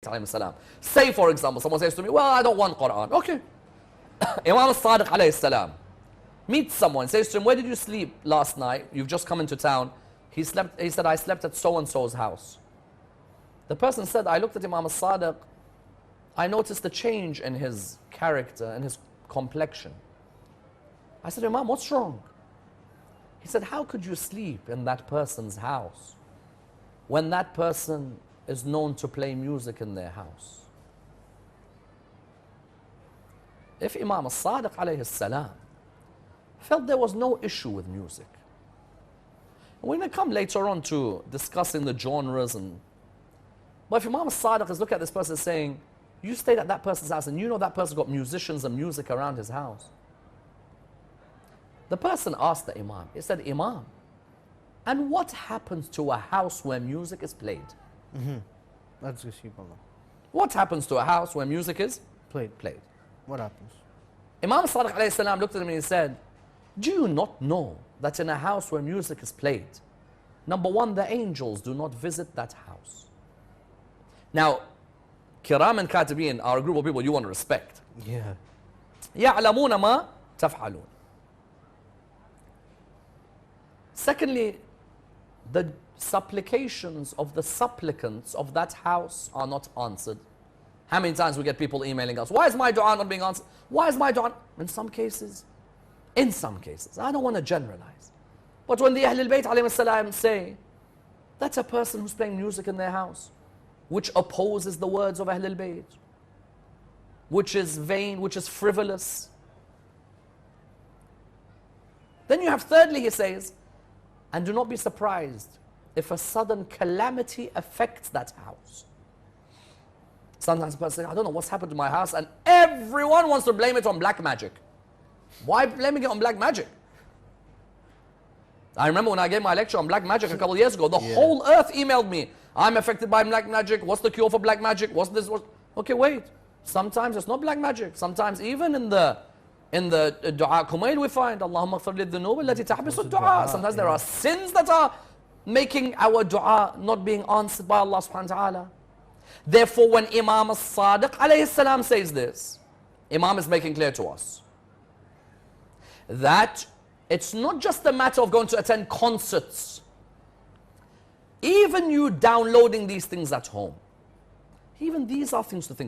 salam. Say for example, someone says to me, well, I don't want Quran. Okay. Imam Sadiq alayhi salam meets someone, says to him, where did you sleep last night? You've just come into town. He said, I slept at so-and-so's house. The person said, I looked at Imam Sadiq, I noticed a change in his character and his complexion. I said, Imam, what's wrong? He said, how could you sleep in that person's house when that person is known to play music in their house? If Imam Sadiq alayhi salam felt there was no issue with music, we're going to come later on to discussing the genres, but if Imam Sadiq is looking at this person saying, you stayed at that person's house and you know that person got musicians and music around his house. The person asked the Imam, he said, Imam, and what happens to a house where music is played? That's good, Allah. What happens to a house where music is played? What happens? Imam Sadiq alayhi salam looked at him and he said, do you not know that in a house where music is played, number one, the angels do not visit that house. Now, Kiram and Katibin are a group of people you want to respect. Yeah. يَعْلَمُونَ مَا تَفْعَلُونَ. Secondly, the supplications of the supplicants of that house are not answered. How many times we get people emailing us, why is my dua not being answered? Why is my dua? In some cases, I don't want to generalize. But when the Ahlul Bayt alayhi salam say, that's a person who's playing music in their house, which opposes the words of Ahlul Bayt, which is vain, which is frivolous. Then you have thirdly, he says, and do not be surprised if a sudden calamity affects that house. Sometimes a person says, I don't know what's happened to my house, and everyone wants to blame it on black magic. Why blaming it on black magic? I remember when I gave my lecture on black magic a couple of years ago, the whole earth emailed me. I'm affected by black magic. What's the cure for black magic? What's this? Okay, wait. Sometimes it's not black magic. Sometimes even in the dua kumail we find, Allahumma ghfir li dhunub allati tahbisu dua. Sometimes there are sins that are making our dua not being answered by Allah subhanahu wa ta'ala. Therefore, when Imam Sadiq alayhi salam says this, Imam is making clear to us that it's not just a matter of going to attend concerts. Even you downloading these things at home, even these are things to think about.